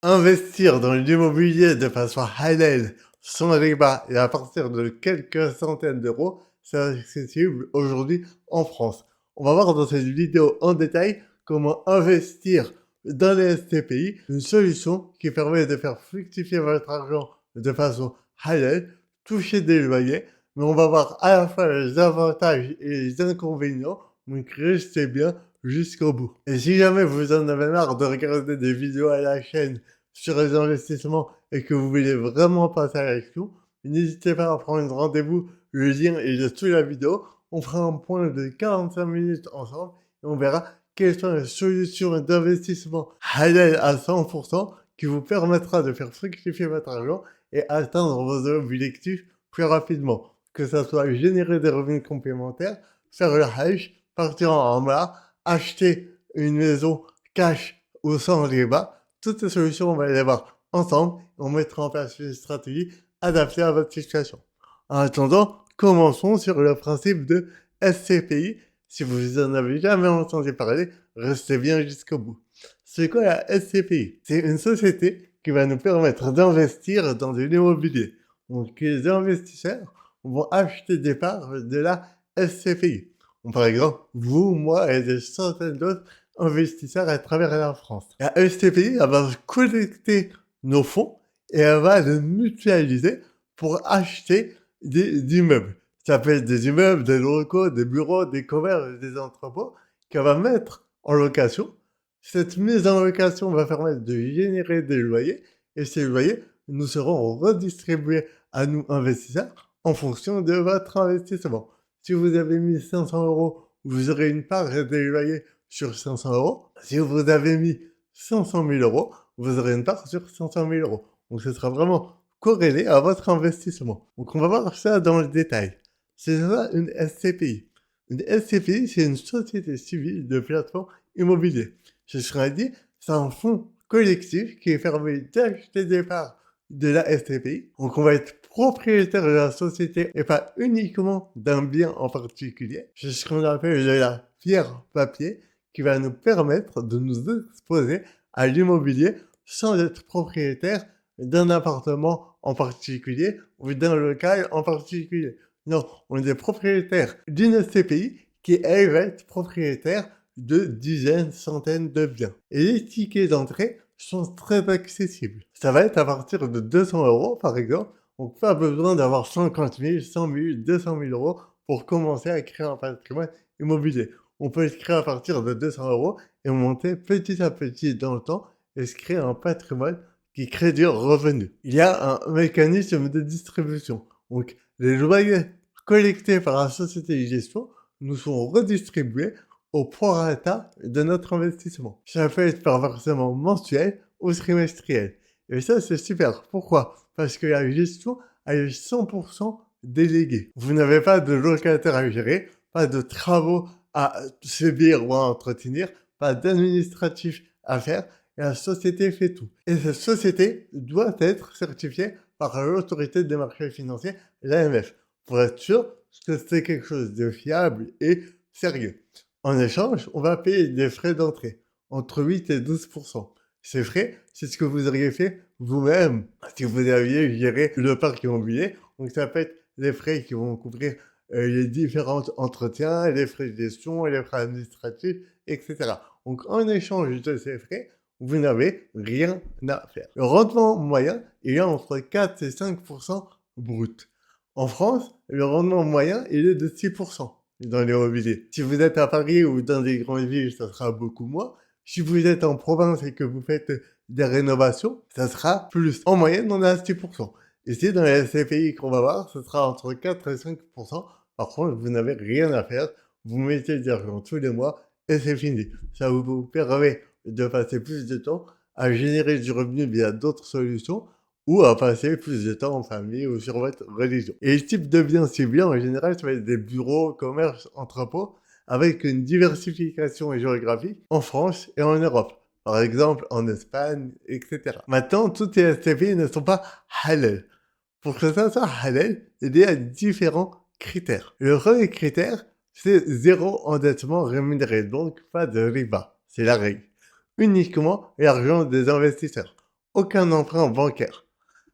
Investir dans l'immobilier de façon halal, sans riba et à partir de quelques centaines d'euros, c'est accessible aujourd'hui en France. On va voir dans cette vidéo en détail comment investir dans les SCPI, une solution qui permet de faire fructifier votre argent de façon halal, toucher des loyers, mais on va voir à la fois les avantages et les inconvénients, donc restez bien jusqu'au bout. Et si jamais vous en avez marre de regarder des vidéos à la chaîne sur les investissements et que vous voulez vraiment passer à l'action, n'hésitez pas à prendre rendez-vous, le lien est sous la vidéo. On fera un point de 45 minutes ensemble et on verra quelles sont les solutions d'investissement halal à 100% qui vous permettra de faire fructifier votre argent et atteindre vos objectifs plus rapidement. Que ça soit générer des revenus complémentaires, faire le hash, partir en bas, acheter une maison cash ou sans riba. Toutes ces solutions, on va les voir ensemble et on mettra en place une stratégie adaptée à votre situation. En attendant, commençons sur le principe de SCPI. Si vous en avez jamais entendu parler, restez bien jusqu'au bout. C'est quoi la SCPI? C'est une société qui va nous permettre d'investir dans de l'immobilier. Donc les investisseurs vont acheter des parts de la SCPI. Donc, par exemple, vous, moi et des centaines d'autres investisseurs à travers la France. La SCPI, elle va collecter nos fonds et elle va les mutualiser pour acheter des immeubles. Ça peut être des immeubles, des locaux, des bureaux, des commerces, des entrepôts qu'elle va mettre en location. Cette mise en location va permettre de générer des loyers et ces loyers nous seront redistribués à nous investisseurs en fonction de votre investissement. Si vous avez mis 500 euros, vous aurez une part des loyers sur 500 euros. Si vous avez mis 500 000 euros, vous aurez une part sur 500 000 euros. Donc ce sera vraiment corrélé à votre investissement. Donc on va voir ça dans le détail. C'est ça une SCPI. Une SCPI, c'est une société civile de plateforme immobilier. Je serais dit, c'est un fonds collectif qui est permis d'acheter des parts de la SCPI. Donc on va être propriétaire de la société et pas uniquement d'un bien en particulier. C'est ce qu'on appelle de la pierre papier qui va nous permettre de nous exposer à l'immobilier sans être propriétaire d'un appartement en particulier ou d'un local en particulier. Non, on est propriétaire d'une SCPI qui, elle, va être propriétaire de dizaines, centaines de biens. Et les tickets d'entrée sont très accessibles. Ça va être à partir de 200 euros, par exemple. Donc, pas besoin d'avoir 50 000, 100 000, 200 000 euros pour commencer à créer un patrimoine immobilier. On peut le créer à partir de 200 euros et monter petit à petit dans le temps et se créer un patrimoine qui crée du revenu. Il y a un mécanisme de distribution. Donc, les loyers collectés par la société de gestion nous sont redistribués au prorata de notre investissement. Ça peut être par versement mensuel ou trimestriel. Et ça, c'est super. Pourquoi? Parce que la gestion, elle est 100% déléguée. Vous n'avez pas de locataire à gérer, pas de travaux à subir ou à entretenir, pas d'administratif à faire, et la société fait tout. Et cette société doit être certifiée par l'autorité des marchés financiers, l'AMF, pour être sûr que c'est quelque chose de fiable et sérieux. En échange, on va payer des frais d'entrée, entre 8 et 12%. Ces frais, c'est ce que vous auriez fait vous-même si vous aviez géré le parc immobilier. Donc ça peut être les frais qui vont couvrir les différents entretiens, les frais de gestion, les frais administratifs, etc. Donc en échange de ces frais, vous n'avez rien à faire. Le rendement moyen est entre 4 et 5% brut. En France, le rendement moyen, il est de 6% dans l'immobilier. Si vous êtes à Paris ou dans des grandes villes, ça sera beaucoup moins. Si vous êtes en province et que vous faites des rénovations, ça sera plus. En moyenne, on est à 6%. Ici, dans les SCPI qu'on va voir, ce sera entre 4 et 5%. Par contre, vous n'avez rien à faire. Vous mettez de l'argent tous les mois et c'est fini. Ça vous permet de passer plus de temps à générer du revenu via d'autres solutions ou à passer plus de temps en famille ou sur votre religion. Et le type de biens ciblés, en général, ça va être des bureaux, commerces, entrepôts, avec une diversification géographique en France et en Europe. Par exemple, en Espagne, etc. Maintenant, toutes ces SCPI ne sont pas halal. Pour que ça soit halal, il y a différents critères. Le premier critère, c'est zéro endettement rémunéré, donc pas de riba. C'est la règle. Uniquement l'argent des investisseurs. aucun emprunt bancaire.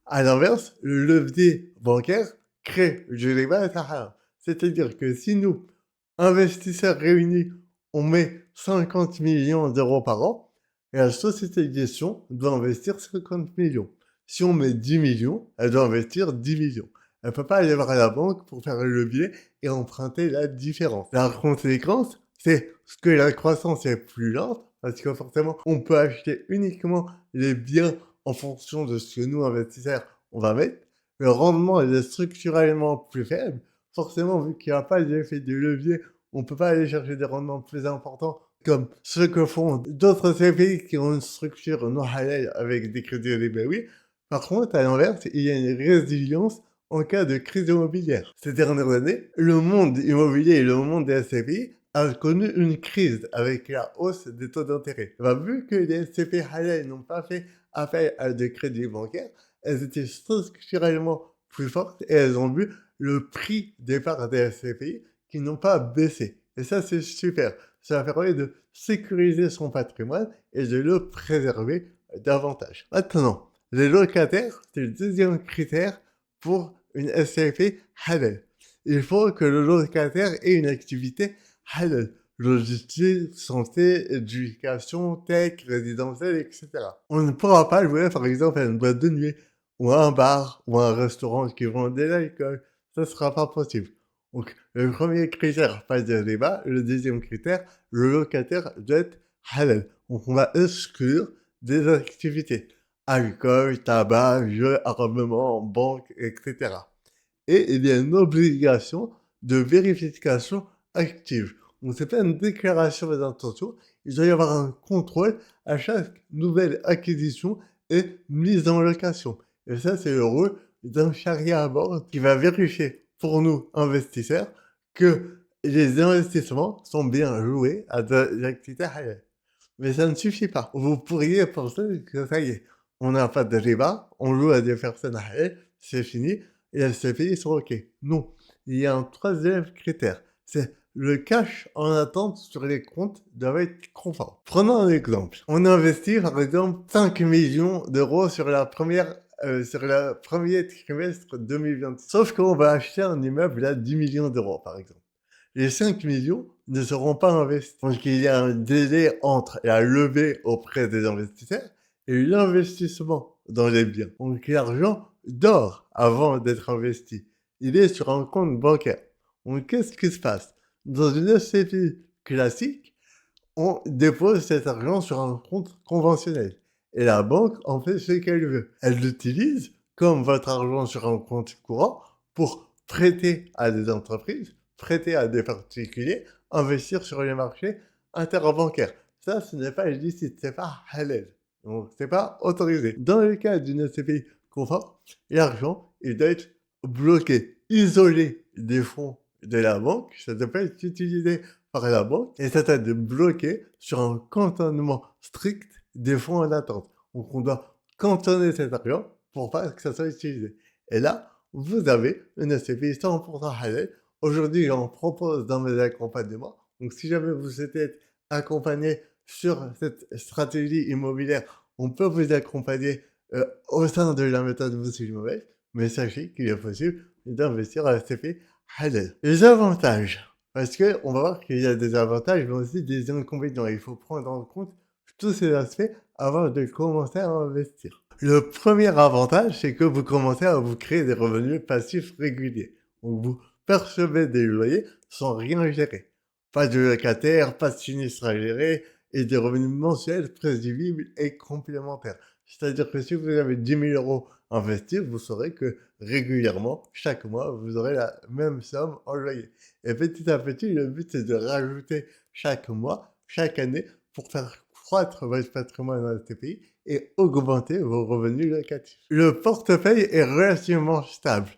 À l'inverse, le levier bancaire crée du riba haram. C'est-à-dire que si nous, investisseurs réunis, on met 50 millions d'euros par an, et la société de gestion doit investir 50 millions. Si on met 10 millions, elle doit investir 10 millions. Elle ne peut pas aller voir la banque pour faire le levier et emprunter la différence. La conséquence, c'est que la croissance est plus lente, parce que forcément, on peut acheter uniquement les biens en fonction de ce que nous, investisseurs, on va mettre. Le rendement est structurellement plus faible. Forcément, vu qu'il n'y a pas d'effet de levier, on ne peut pas aller chercher des rendements plus importants comme ce que font d'autres CPI qui ont une structure non halal avec des crédits ribaoui. Par contre, à l'inverse, il y a une résilience en cas de crise immobilière. Ces dernières années, le monde immobilier et le monde des SCPI a connu une crise avec la hausse des taux d'intérêt. Vu que les SCPI halal n'ont pas fait appel à des crédits bancaires, elles étaient structurellement plus fortes et elles ont vu le prix des parts des SCPI qui n'ont pas baissé. Et ça, c'est super. Ça permet de sécuriser son patrimoine et de le préserver davantage. Maintenant, les locataires, c'est le deuxième critère pour une SCPI halal. Il faut que le locataire ait une activité halal. Logistique, santé, éducation, tech, résidentielle, etc. On ne pourra pas louer, par exemple, à une boîte de nuit, ou à un bar, ou à un restaurant qui vend de l'alcool. Ça ne sera pas possible. Donc, le premier critère, pas de débat. Le deuxième critère, le locataire doit être halal. Donc, on va exclure des activités. Alcool, tabac, jeux, armement, banque, etc. Et il y a une obligation de vérification active. Donc, c'est pas une déclaration d'intention. Il doit y avoir un contrôle à chaque nouvelle acquisition et mise en location. Et ça, c'est le rôle d'un charia à bord qui va vérifier pour nous, investisseurs, que les investissements sont bien loués à des activités halal. Mais ça ne suffit pas. Vous pourriez penser que ça y est, on n'a pas de riba, on loue à des personnes halal, c'est fini, et les CPI sont OK. Non, il y a un troisième critère, c'est le cash en attente sur les comptes doit être conforme. Prenons un exemple. On investit par exemple 5 millions d'euros sur sur le premier trimestre 2020. Sauf qu'on va acheter un immeuble à 10 millions d'euros par exemple. Les 5 millions ne seront pas investis. Donc il y a un délai entre la levée auprès des investisseurs et l'investissement dans les biens. Donc l'argent dort avant d'être investi. Il est sur un compte bancaire. Donc qu'est-ce qui se passe? Dans une SCPI classique, on dépose cet argent sur un compte conventionnel. Et la banque en fait ce qu'elle veut. Elle l'utilise comme votre argent sur un compte courant pour prêter à des entreprises, prêter à des particuliers, investir sur les marchés interbancaires. Ça, ce n'est pas illicite, c'est pas halal. Donc, c'est pas autorisé. Dans le cas d'une SCPI conforme, l'argent, il doit être bloqué, isolé des fonds de la banque. Ça ne peut pas être utilisé par la banque et ça doit être bloqué sur un cantonnement strict des fonds en attente. Donc, on doit cantonner cet argent pour pas que ça soit utilisé. Et là, vous avez une SCPI 100% halal. Aujourd'hui, on propose dans mes accompagnements. Donc, si jamais vous souhaitez être accompagné sur cette stratégie immobilière, on peut vous accompagner au sein de la méthode Moussi Mauvaise, mais sachez qu'il est possible d'investir à SCPI halal. Les avantages, parce qu'on va voir qu'il y a des avantages, mais aussi des inconvénients. Il faut prendre en compte tous ces aspects avant de commencer à investir. Le premier avantage, c'est que vous commencez à vous créer des revenus passifs réguliers. Donc, vous percevez des loyers sans rien gérer. Pas de locataire, pas de sinistre à gérer et des revenus mensuels prévisibles et complémentaires. C'est-à-dire que si vous avez 10 000 euros investis, vous saurez que régulièrement, chaque mois, vous aurez la même somme en loyer. Et petit à petit, le but, c'est de rajouter chaque mois, chaque année, pour faire croître votre patrimoine dans ce pays et augmenter vos revenus locatifs. Le portefeuille est relativement stable.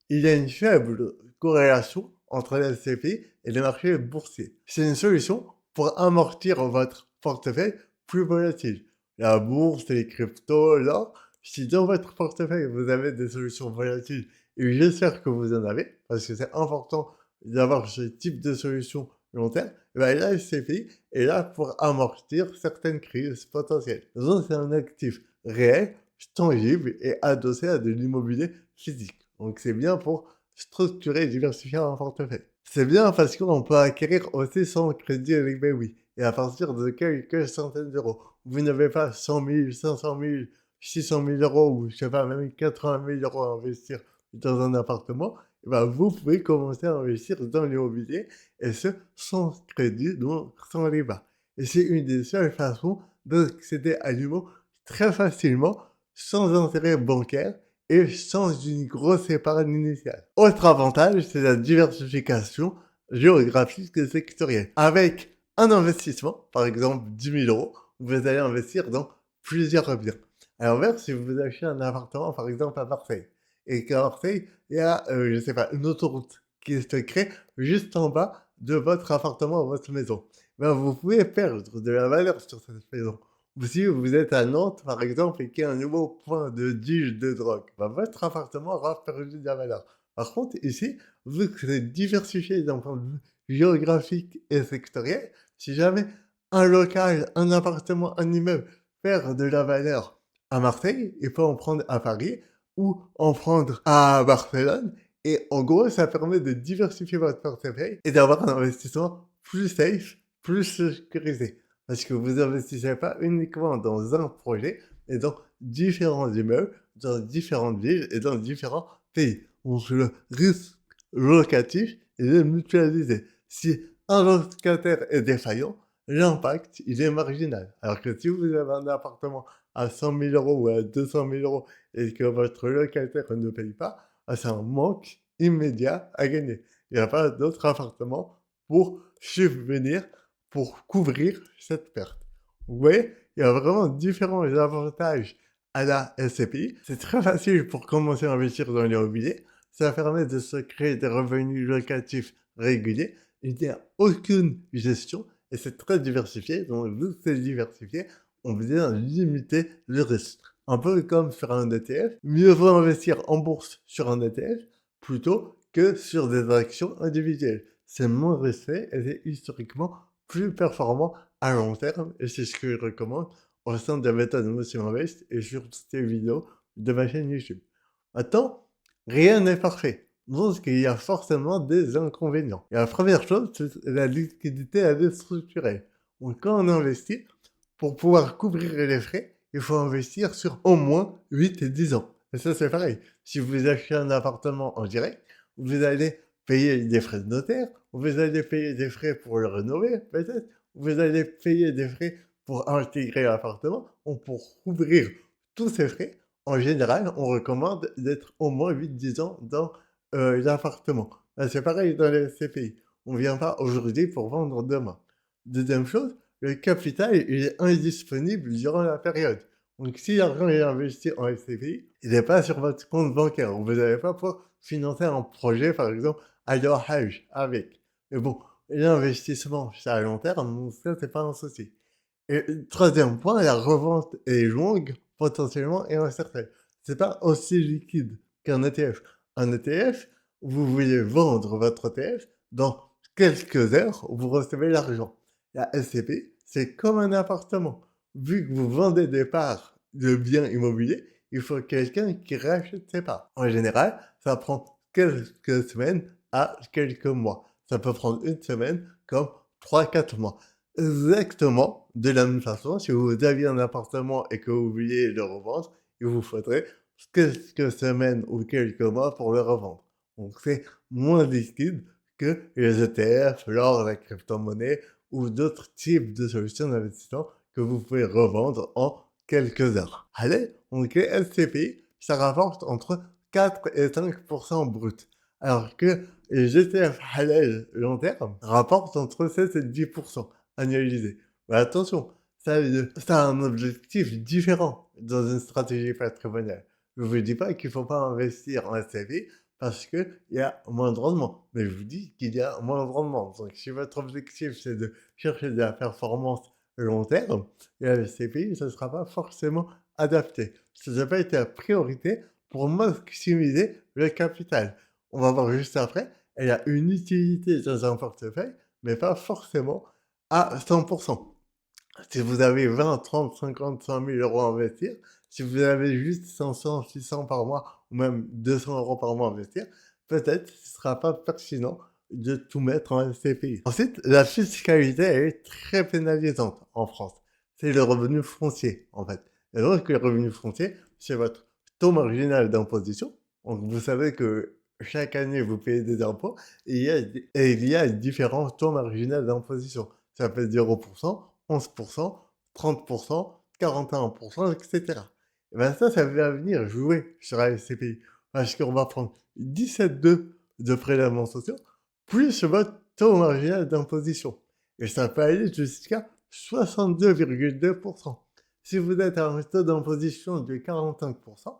Il y a une faible corrélation entre les SCPI et les marchés boursiers. C'est une solution pour amortir votre portefeuille plus volatile. La bourse, les cryptos, l'or. Si dans votre portefeuille vous avez des solutions volatiles, et j'espère que vous en avez, parce que c'est important d'avoir ce type de solution long terme, la SCPI est là pour amortir certaines crises potentielles. Donc c'est un actif réel tangible et adossé à de l'immobilier physique. Donc c'est bien pour structurer et diversifier un portefeuille. C'est bien parce qu'on peut acquérir aussi son crédit avec oui et à partir de quelques centaines d'euros. Vous n'avez pas 100 000, 500 000, 600 000 euros ou je sais pas, même 80 000 euros à investir dans un appartement, et ben vous pouvez commencer à investir dans l'immobilier et ce, sans crédit, donc sans riba. Et c'est une des seules façons d'accéder à l'IMO très facilement, sans intérêt bancaire et sans une grosse épargne initiale. Autre avantage, c'est la diversification géographique et sectorielle. Avec un investissement, par exemple 10 000 euros, vous allez investir dans plusieurs biens. À l'inverse, si vous achetez un appartement, par exemple à Marseille, et qu'à Marseille, il y a, je sais pas, une autoroute qui se crée juste en bas de votre appartement ou votre maison, ben vous pouvez perdre de la valeur sur cette maison. Ou si vous êtes à Nantes, par exemple, et qu'il y a un nouveau point de deal de drogue, ben votre appartement aura perdu de la valeur. Par contre, ici, vu que c'est diversifié d'un point de vue géographique et sectoriel, si jamais un local, un appartement, un immeuble perd de la valeur à Marseille, il peut en prendre à Paris ou en prendre à Barcelone. Et en gros, ça permet de diversifier votre portefeuille et d'avoir un investissement plus safe, plus sécurisé. Parce que vous investissez pas uniquement dans un projet, mais dans différents immeubles, dans différentes villes et dans différents pays. Donc le risque locatif, il est mutualisé. Si un locataire est défaillant, l'impact, il est marginal. Alors que si vous avez un appartement à 100 000 euros ou à 200 000 euros et que votre locataire ne paye pas, c'est un manque immédiat à gagner. Il n'y a pas d'autre appartement pour subvenir, pour couvrir cette perte. Vous voyez, il y a vraiment différents avantages à la SCPI. C'est très facile pour commencer à investir dans l'immobilier. Ça permet de se créer des revenus locatifs réguliers. Il n'y a aucune gestion et c'est très diversifié. Donc, vu que c'est diversifié, on vient limiter le risque. Un peu comme sur un ETF, mieux vaut investir en bourse sur un ETF plutôt que sur des actions individuelles. C'est moins risqué et c'est historiquement plus performant à long terme et c'est ce que je recommande au sein de la méthode Motion Invest et sur ces vidéos de ma chaîne YouTube. Maintenant, rien n'est parfait. Donc, il y a forcément des inconvénients. Et la première chose, c'est la liquidité elle est structurelle. Donc, quand on investit, pour pouvoir couvrir les frais, il faut investir sur au moins 8 et 10 ans. Et ça, c'est pareil. Si vous achetez un appartement en direct, vous allez payer des frais de notaire, vous allez payer des frais pour le rénover, peut-être, vous allez payer des frais pour intégrer l'appartement, ou pour couvrir tous ces frais. En général, on recommande d'être au moins 8-10 ans dans l'appartement. C'est pareil dans les CPI. On ne vient pas aujourd'hui pour vendre demain. Deuxième chose, le capital il est indisponible durant la période. Donc, si l'argent est investi en SCPI, il n'est pas sur votre compte bancaire. Vous n'allez pas pouvoir financer un projet, par exemple, à leur âge avec. Mais bon, l'investissement, c'est à long terme, donc ça, c'est pas un souci. Et troisième point, la revente est longue, potentiellement, et incertaine. C'est pas aussi liquide qu'un ETF. Un ETF, vous voulez vendre votre ETF, dans quelques heures, vous recevez l'argent. La SCP, c'est comme un appartement. Vu que vous vendez des parts de biens immobiliers, il faut quelqu'un qui rachète ces parts. En général, ça prend quelques semaines à quelques mois. Ça peut prendre une semaine comme 3-4 mois. Exactement de la même façon, si vous aviez un appartement et que vous vouliez le revendre, il vous faudrait quelques semaines ou quelques mois pour le revendre. Donc c'est moins liquide que les ETF, l'or, la crypto-monnaie ou d'autres types de solutions d'investissement que vous pouvez revendre en quelques heures. Allez, donc les SCPI, ça rapporte entre 4 et 5% brut, alors que les ETF halal long terme rapportent entre 7 et 10% annualisé. Mais attention, ça a un objectif différent dans une stratégie patrimoniale. Je ne vous dis pas qu'il ne faut pas investir en SCPI parce qu'il y a moins de rendement. Mais je vous dis qu'il y a moins de rendement. Donc, si votre objectif, c'est de chercher de la performance long terme, la SCPI, ça ne sera pas forcément adapté. Ça n'a pas été la priorité pour maximiser le capital. On va voir juste après, elle a une utilité dans un portefeuille, mais pas forcément à 100%. Si vous avez 20, 30, 50, 100 000 euros à investir, Si vous avez juste 500, 600 par mois ou même 200 euros par mois à investir, peut-être ce ne sera pas pertinent de tout mettre en SCPI. Ensuite, la fiscalité elle est très pénalisante en France. C'est le revenu foncier, en fait. Et donc, le revenu foncier, c'est votre taux marginal d'imposition. Donc, vous savez que chaque année, vous payez des impôts et il y a différents taux marginaux d'imposition. Ça peut être 0%, 11%, 30%, 41%, etc. Et bien ça va venir jouer sur la SCPI. Parce qu'on va prendre 17,2 de prélèvements sociaux, plus votre taux marginal d'imposition. Et ça peut aller jusqu'à 62,2%. Si vous êtes à un taux d'imposition de 45%,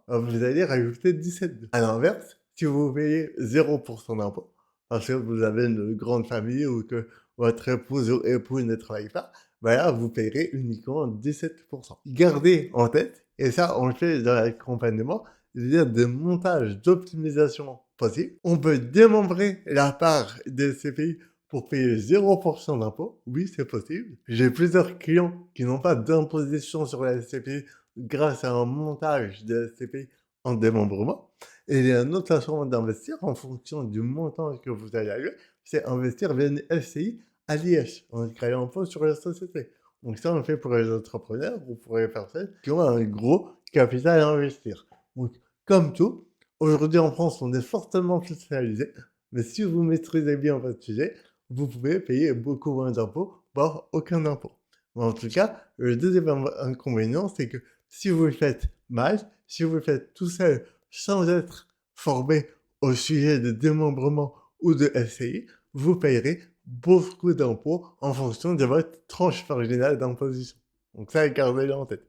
vous allez rajouter 17,2. À l'inverse, si vous payez 0% d'impôt, parce que vous avez une grande famille ou que votre épouse ou époux ne travaille pas, ben là, vous payerez uniquement 17%. Gardez en tête, et ça, on le fait dans l'accompagnement, il y a des montages d'optimisation possibles. On peut démembrer la part des CPI pour payer 0% d'impôt. Oui, c'est possible. J'ai plusieurs clients qui n'ont pas d'imposition sur la SCPI grâce à un montage de la SCPI en démembrement. Et il y a une autre façon d'investir en fonction du montant que vous allez avoir, c'est investir via une SCI à l'IS, en créant un impôt sur la société. Donc ça, on le fait pour les entrepreneurs ou pour les personnes qui ont un gros capital à investir. Donc, comme tout, aujourd'hui en France, on est fortement fiscalisé, mais si vous maîtrisez bien votre sujet, vous pouvez payer beaucoup moins d'impôts, voire aucun impôt. Mais en tout cas, le deuxième inconvénient, c'est que si vous le faites mal, si vous le faites tout seul, sans être formé au sujet de démembrement ou de SCI, vous payerez beaucoup d'impôts en fonction de votre tranche marginale d'imposition. Donc ça, gardez-le en tête.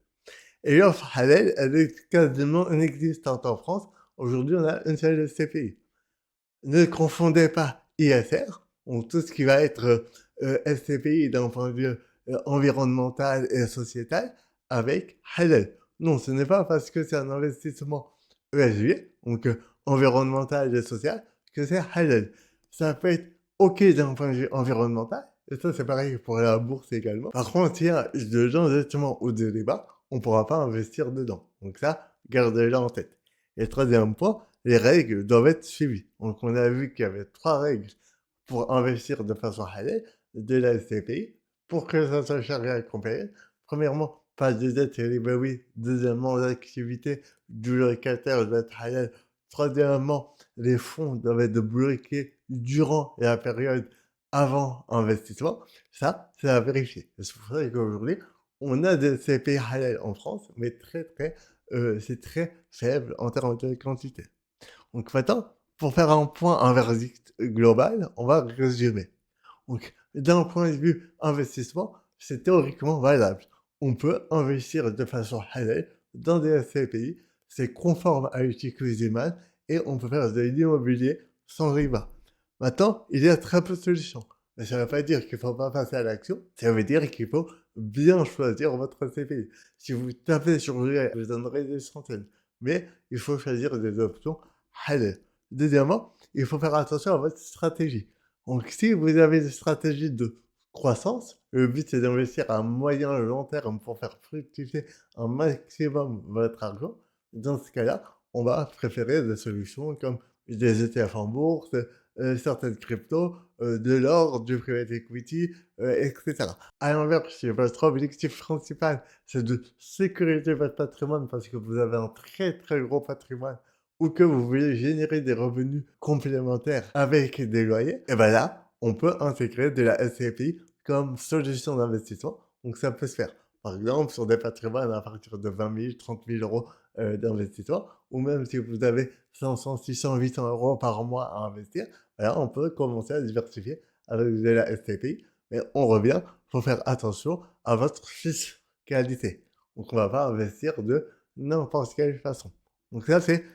Et l'offre halal, elle est quasiment inexistante en France. Aujourd'hui, on a une seule SCPI. Ne confondez pas ISR, donc tout ce qui va être SCPI d'un point de vue environnemental et sociétal, avec halal. Non, ce n'est pas parce que c'est un investissement ESG, donc environnemental et social, que c'est halal. Ça peut être OK d'un point de vue environnemental, et ça c'est pareil pour la bourse également. Par contre, s'il y a de l'endettement ou des débats, on ne pourra pas investir dedans. Donc ça, gardez-le en tête. Et troisième point, les règles doivent être suivies. Donc on a vu qu'il y avait 3 règles pour investir de façon halal de la SCPI pour que ça soit charia compliant. Premièrement, pas de dette et oui. Deuxièmement, l'activité du locataire doit être halal. Troisièmement, les fonds doivent être bloqués durant la période avant investissement. Ça, c'est à vérifier. C'est pour ça qu'aujourd'hui, on a des CPI halal en France, mais c'est très faible en termes de quantité. Donc maintenant, pour faire un point, un verdict global, on va résumer. Donc, d'un point de vue investissement, c'est théoriquement valable. On peut investir de façon halal dans des SCPI, c'est conforme à l'éthique musulmane et on peut faire de l'immobilier sans riba. Maintenant, il y a très peu de solutions. Mais ça ne veut pas dire qu'il ne faut pas passer à l'action, ça veut dire qu'il faut bien choisir votre SCPI. Si vous tapez sur Google, vous donnerez des centaines. Mais il faut choisir des options halal. Deuxièmement, il faut faire attention à votre stratégie. Donc, si vous avez une stratégie de croissance, le but c'est d'investir à moyen et long terme pour faire fructifier un maximum votre argent. Dans ce cas-là, on va préférer des solutions comme des ETF en bourse, certaines cryptos, de l'or, du private equity, etc. À l'inverse, si votre objectif principal c'est de sécuriser votre patrimoine parce que vous avez un très très gros patrimoine ou que vous voulez générer des revenus complémentaires avec des loyers, et bien là, on peut intégrer de la SCPI comme solution d'investissement. Donc ça peut se faire, par exemple, sur des patrimoines à partir de 20 000, 30 000 euros d'investissement, ou même si vous avez 500, 600, 800 euros par mois à investir, là, on peut commencer à diversifier avec de la SCPI. Mais on revient, il faut faire attention à votre fiscalité. Donc on ne va pas investir de n'importe quelle façon. Donc ça, c'est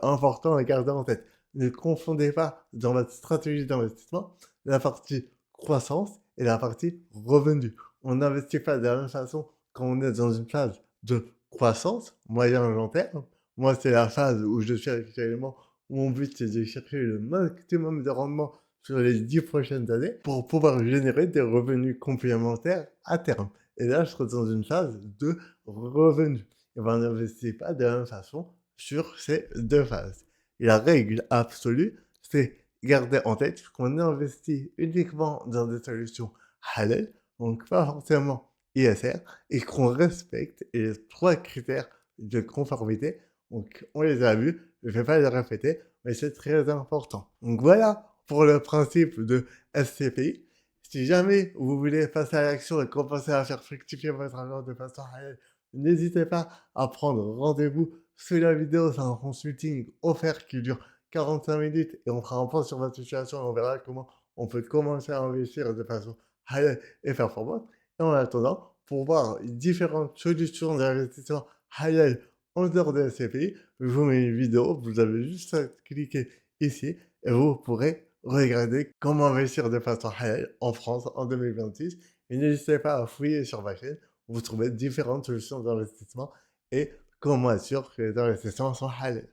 important à garder en tête. Ne confondez pas dans votre stratégie d'investissement la partie croissance et la partie revenu. On n'investit pas de la même façon quand on est dans une phase de croissance, moyen et long terme. Moi, c'est la phase où je suis actuellement. Mon but, c'est de chercher le maximum de rendement sur les 10 prochaines années pour pouvoir générer des revenus complémentaires à terme. Et là, je serai dans une phase de revenus. et ben, n'investissez pas de la même façon sur ces 2 phases. Et la règle absolue, c'est garder en tête qu'on investit uniquement dans des solutions halal, donc pas forcément ISR, et qu'on respecte les 3 critères de conformité. Donc on les a vus, je ne vais pas les répéter, mais c'est très important. Donc voilà pour le principe de SCPI. Si jamais vous voulez passer à l'action et commencer à faire fructifier votre argent de façon halal, n'hésitez pas à prendre rendez-vous sous la vidéo. C'est un consulting offert qui dure 45 minutes et on fera un point sur votre situation et on verra comment on peut commencer à investir de façon halal et performante. Et en attendant, pour voir différentes solutions d'investissement halal en dehors de SCPI, je vous mets une vidéo, vous avez juste à cliquer ici et vous pourrez regarder comment investir de façon halal en France en 2026. Et n'hésitez pas à fouiller sur ma chaîne, vous trouvez différentes solutions d'investissement et comment assurer que les investissements sont halal.